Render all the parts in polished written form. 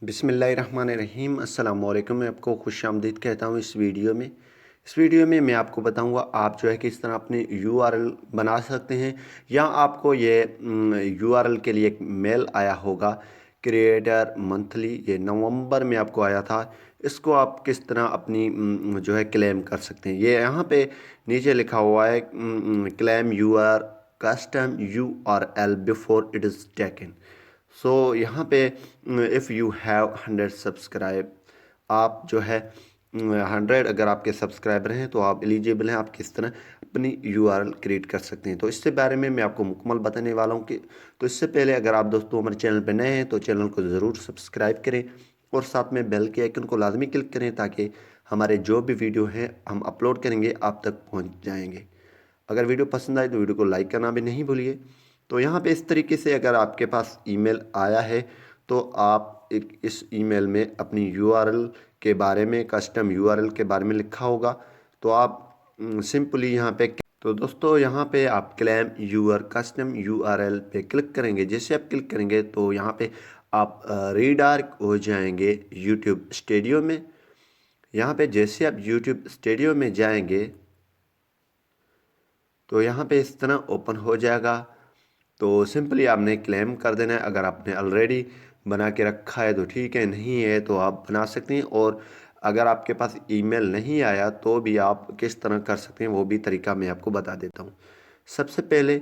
बिस्मिल्लाहिर्रहमानिर्रहीम अस्सलाम वालेकुम। मैं आपको खुशामदीद कहता हूँ इस वीडियो में मैं आपको बताऊँगा आप जो है किस तरह अपनी यूआरएल बना सकते हैं। या आपको ये यूआरएल के लिए एक मेल आया होगा क्रिएटर मंथली, ये नवंबर में आपको आया था। इसको आप किस तरह अपनी जो है क्लेम कर सकते हैं। ये यहाँ पे नीचे लिखा हुआ है claim your custom URL before it is taken. So यहाँ पे इफ़ यू हैव 100 सब्सक्राइब, आप जो है 100 अगर आपके सब्सक्राइबर हैं तो आप एलिजिबल हैं। आप किस तरह अपनी यूआरएल क्रिएट कर सकते हैं, तो इससे बारे में मैं आपको मुकम्मल बताने वाला हूँ कि तो इससे पहले अगर आप दोस्तों हमारे चैनल पर नए हैं तो चैनल को ज़रूर सब्सक्राइब करें और साथ में बेल के आइकन को लाजमी क्लिक करें ताकि हमारे जो भी वीडियो हैं हम अपलोड करेंगे आप तक पहुँच जाएंगे। अगर वीडियो पसंद आए तो वीडियो को लाइक करना भी नहीं भूलिए। तो यहाँ पे इस तरीके से अगर आपके पास ईमेल आया है तो आप इस ईमेल में अपनी यूआरएल के बारे में, कस्टम यूआरएल के बारे में लिखा होगा। तो आप सिंपली यहाँ पे तो दोस्तों यहाँ पे आप क्लेम यूर कस्टम यूआरएल पे क्लिक करेंगे। जैसे आप क्लिक करेंगे तो यहाँ पे आप रीडायरेक्ट हो जाएंगे यूट्यूब स्टूडियो में। यहाँ पे जैसे आप यूट्यूब स्टूडियो में जाएंगे तो यहाँ पे इस तरह ओपन हो जाएगा। तो सिंपली आपने क्लेम कर देना है। अगर आपने ऑलरेडी बना के रखा है तो ठीक है, नहीं है तो आप बना सकते हैं। और अगर आपके पास ईमेल नहीं आया तो भी आप किस तरह कर सकते हैं वो भी तरीका मैं आपको बता देता हूँ। सबसे पहले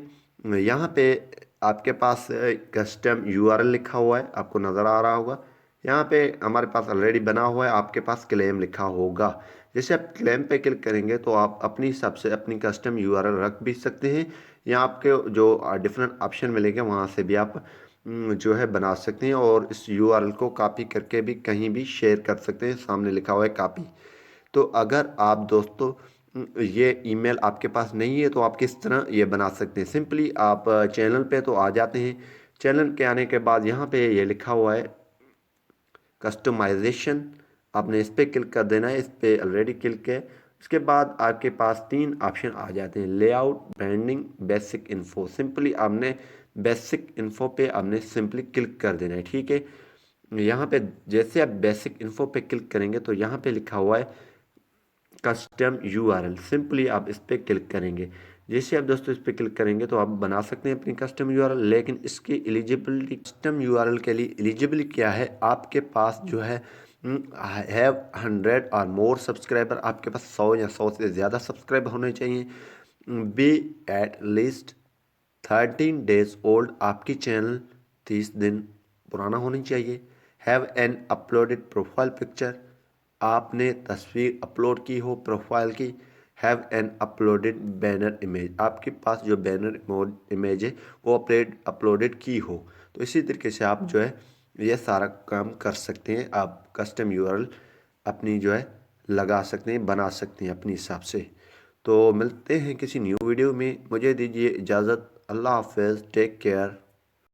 यहाँ पे आपके पास कस्टम यूआरएल लिखा हुआ है, आपको नज़र आ रहा होगा। यहाँ पे हमारे पास ऑलरेडी बना हुआ है, आपके पास क्लेम लिखा होगा। जैसे आप क्लेम पे क्लिक करेंगे तो आप अपनी हिसाब से अपनी कस्टम यूआरएल रख भी सकते हैं या आपके जो डिफरेंट ऑप्शन मिलेंगे वहाँ से भी आप जो है बना सकते हैं और इस यूआरएल को कॉपी करके भी कहीं भी शेयर कर सकते हैं। सामने लिखा हुआ है कॉपी। तो अगर आप दोस्तों ये ईमेल आपके पास नहीं है तो आप किस तरह ये बना सकते हैं। सिंपली आप चैनल पे तो आ जाते हैं। चैनल के आने के बाद यहाँ पे ये लिखा हुआ है कस्टमाइजेशन, आपने इस पर क्लिक कर देना है। इस पर ऑलरेडी क्लिक है। उसके बाद आपके पास 3 ऑप्शन आ जाते हैं, layout, branding, basic info. Simply आपने बेसिक इन्फो पे आपने सिंपली क्लिक कर देना है, ठीक है। यहाँ पे जैसे आप बेसिक इन्फो पे क्लिक करेंगे तो यहाँ पे लिखा हुआ है कस्टम यूआरएल। सिंपली आप इस पर क्लिक करेंगे। जैसे आप दोस्तों इस पर क्लिक करेंगे तो आप बना सकते हैं अपनी कस्टम यूआरएल। लेकिन इसकी एलिजिबिलिटी, कस्टम यूआरएल के लिए एलिजिबिलिटी क्या है, आपके पास जो है हैव 100 और मोर सब्सक्राइबर, आपके पास 100 या 100 से ज़्यादा सब्सक्राइबर होने चाहिए। Be at least 13 days old, आपकी चैनल 30 दिन पुराना होनी चाहिए। Have an uploaded profile picture, आपने तस्वीर अपलोड की हो प्रोफाइल की। Have an uploaded banner image, आपके पास जो बैनर इमेज है वो अपलोडेड की हो। तो इसी तरीके से आप जो है ये सारा काम कर सकते हैं। आप कस्टम यूआरएल अपनी जो है लगा सकते हैं, बना सकते हैं अपने हिसाब से। तो मिलते हैं किसी न्यू वीडियो में, मुझे दीजिए इजाज़त। अल्लाह हाफ़िज़, टेक केयर।